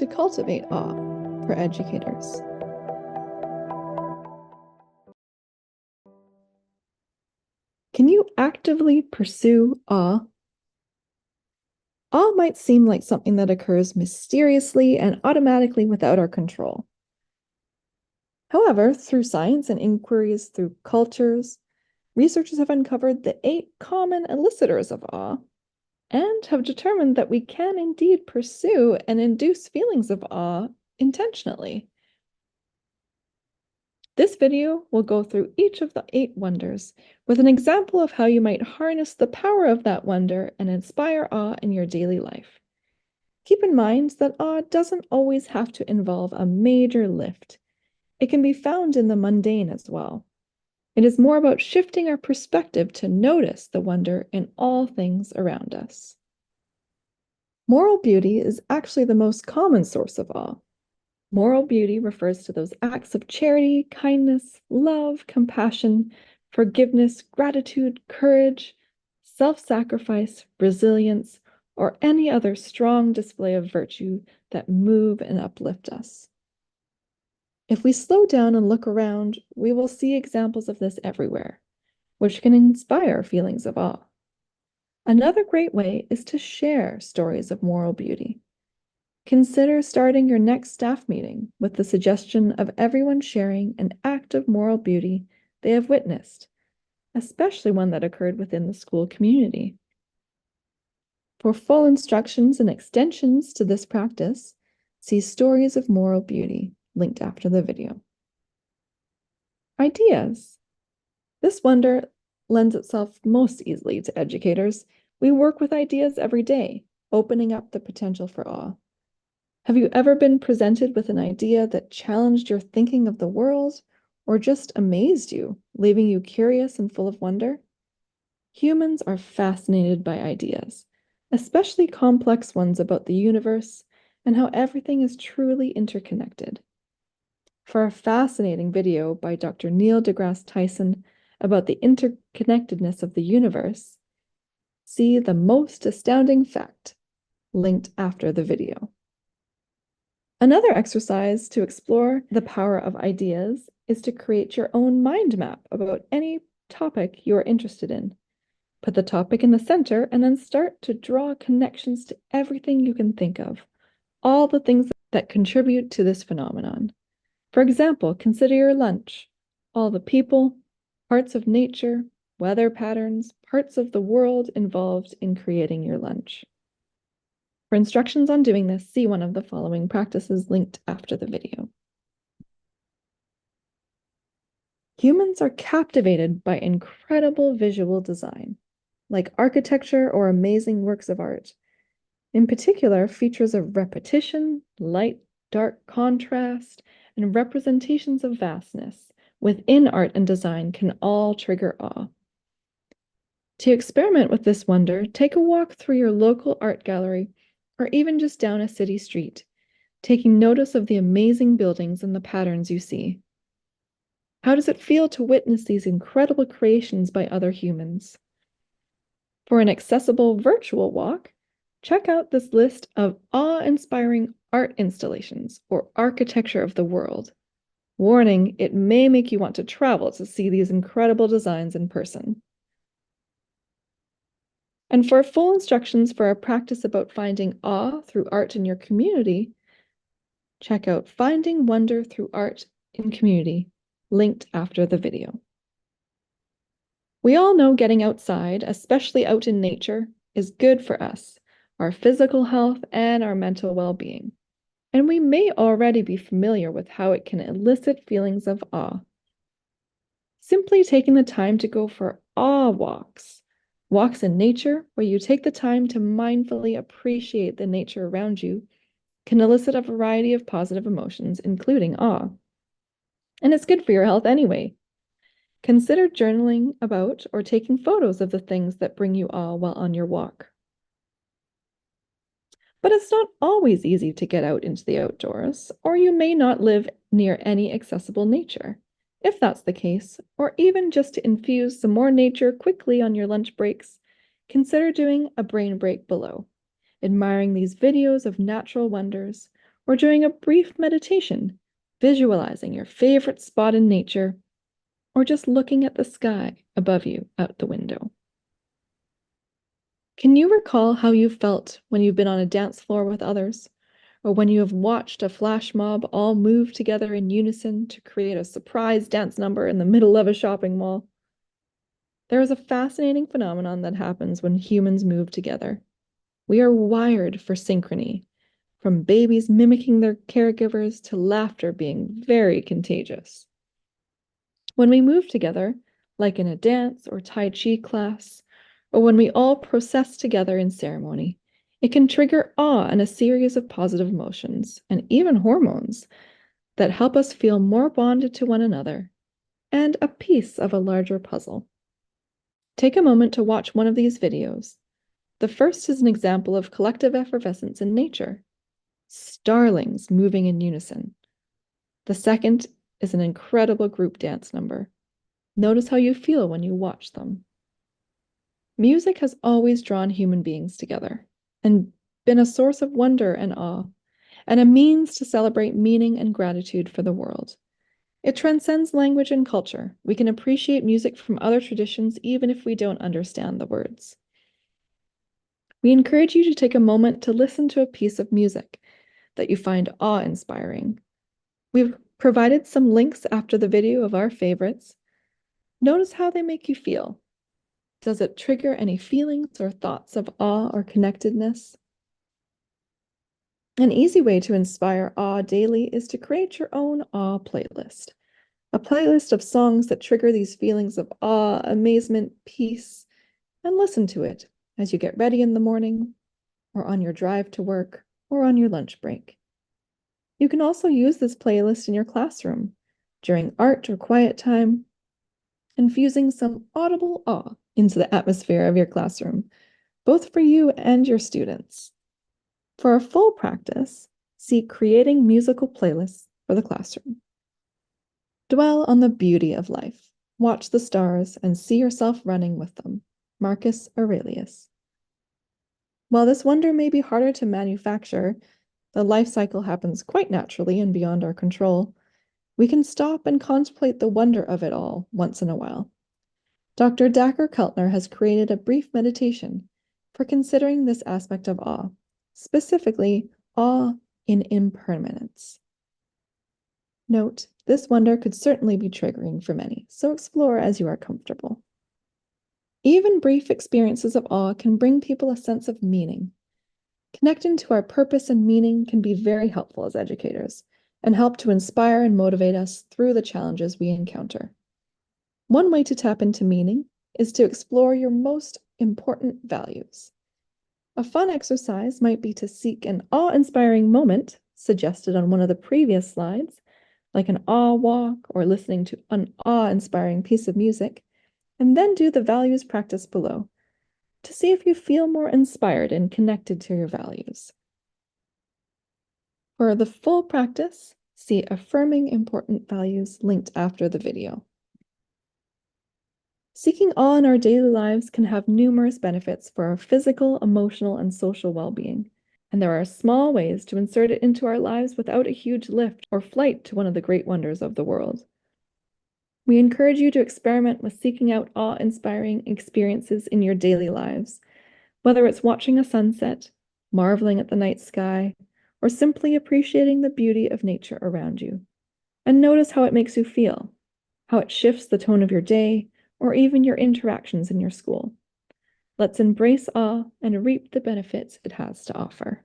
to cultivate awe for educators. Can you actively pursue awe? Awe might seem like something that occurs mysteriously and automatically without our control. However, through science and inquiries through cultures, researchers have uncovered the 8 common elicitors of awe and have determined that we can indeed pursue and induce feelings of awe intentionally. This video will go through each of the 8 wonders with an example of how you might harness the power of that wonder and inspire awe in your daily life. Keep in mind that awe doesn't always have to involve a major lift. It can be found in the mundane as well. It is more about shifting our perspective to notice the wonder in all things around us. Moral beauty is actually the most common source of awe. Moral beauty refers to those acts of charity, kindness, love, compassion, forgiveness, gratitude, courage, self-sacrifice, resilience, or any other strong display of virtue that move and uplift us. If we slow down and look around, we will see examples of this everywhere, which can inspire feelings of awe. Another great way is to share stories of moral beauty. Consider starting your next staff meeting with the suggestion of everyone sharing an act of moral beauty they have witnessed, especially one that occurred within the school community. For full instructions and extensions to this practice, see Stories of Moral Beauty, linked after the video. Ideas. This wonder lends itself most easily to educators. We work with ideas every day, opening up the potential for awe. Have you ever been presented with an idea that challenged your thinking of the world or just amazed you, leaving you curious and full of wonder? Humans are fascinated by ideas, especially complex ones about the universe and how everything is truly interconnected. For a fascinating video by Dr. Neil deGrasse Tyson about the interconnectedness of the universe, see The Most Astounding Fact, linked after the video. Another exercise to explore the power of ideas is to create your own mind map about any topic you are interested in. Put the topic in the center and then start to draw connections to everything you can think of, all the things that contribute to this phenomenon. For example, consider your lunch, all the people, parts of nature, weather patterns, parts of the world involved in creating your lunch. For instructions on doing this, see one of the following practices linked after the video. Humans are captivated by incredible visual design, like architecture or amazing works of art. In particular, features of repetition, light, dark contrast, and representations of vastness within art and design can all trigger awe. To experiment with this wonder, take a walk through your local art gallery or even just down a city street, taking notice of the amazing buildings and the patterns you see. How does it feel to witness these incredible creations by other humans? For an accessible virtual walk, check out this list of awe-inspiring art installations or architecture of the world. Warning, it may make you want to travel to see these incredible designs in person. And for full instructions for our practice about finding awe through art in your community, check out Finding Wonder Through Art in Community, linked after the video. We all know getting outside, especially out in nature, is good for us, our physical health and our mental well-being. And we may already be familiar with how it can elicit feelings of awe. Simply taking the time to go for awe walks, walks in nature where you take the time to mindfully appreciate the nature around you, can elicit a variety of positive emotions, including awe. And it's good for your health anyway. Consider journaling about or taking photos of the things that bring you awe while on your walk. But it's not always easy to get out into the outdoors, or you may not live near any accessible nature. If that's the case, or even just to infuse some more nature quickly on your lunch breaks, consider doing a brain break below, admiring these videos of natural wonders, or during a brief meditation, visualizing your favorite spot in nature, or just looking at the sky above you out the window. Can you recall how you felt when you've been on a dance floor with others, or when you have watched a flash mob all move together in unison to create a surprise dance number in the middle of a shopping mall? There is a fascinating phenomenon that happens when humans move together. We are wired for synchrony, from babies mimicking their caregivers to laughter being very contagious. When we move together, like in a dance or Tai Chi class, or when we all process together in ceremony, it can trigger awe and a series of positive emotions, and even hormones, that help us feel more bonded to one another and a piece of a larger puzzle. Take a moment to watch one of these videos. The first is an example of collective effervescence in nature, starlings moving in unison. The second is an incredible group dance number. Notice how you feel when you watch them. Music has always drawn human beings together and been a source of wonder and awe, and a means to celebrate meaning and gratitude for the world. It transcends language and culture. We can appreciate music from other traditions even if we don't understand the words. We encourage you to take a moment to listen to a piece of music that you find awe-inspiring. We've provided some links after the video of our favorites. Notice how they make you feel. Does it trigger any feelings or thoughts of awe or connectedness? An easy way to inspire awe daily is to create your own awe playlist. A playlist of songs that trigger these feelings of awe, amazement, peace, and listen to it as you get ready in the morning, or on your drive to work, or on your lunch break. You can also use this playlist in your classroom, during art or quiet time, infusing some audible awe into the atmosphere of your classroom, both for you and your students. For a full practice, see Creating Musical Playlists for the Classroom. Dwell on the beauty of life. Watch the stars and see yourself running with them. Marcus Aurelius. While this wonder may be harder to manufacture, the life cycle happens quite naturally and beyond our control. We can stop and contemplate the wonder of it all once in a while. Dr. Dacher Keltner has created a brief meditation for considering this aspect of awe, specifically awe in impermanence. Note, this wonder could certainly be triggering for many, so explore as you are comfortable. Even brief experiences of awe can bring people a sense of meaning. Connecting to our purpose and meaning can be very helpful as educators and help to inspire and motivate us through the challenges we encounter. One way to tap into meaning is to explore your most important values. A fun exercise might be to seek an awe-inspiring moment, suggested on one of the previous slides, like an awe walk or listening to an awe-inspiring piece of music, and then do the values practice below to see if you feel more inspired and connected to your values. For the full practice, see Affirming Important Values linked after the video. Seeking awe in our daily lives can have numerous benefits for our physical, emotional, and social well-being, and there are small ways to insert it into our lives without a huge lift or flight to one of the great wonders of the world. We encourage you to experiment with seeking out awe-inspiring experiences in your daily lives, whether it's watching a sunset, marveling at the night sky, or simply appreciating the beauty of nature around you. And notice how it makes you feel, how it shifts the tone of your day, or even your interactions in your school. Let's embrace awe and reap the benefits it has to offer.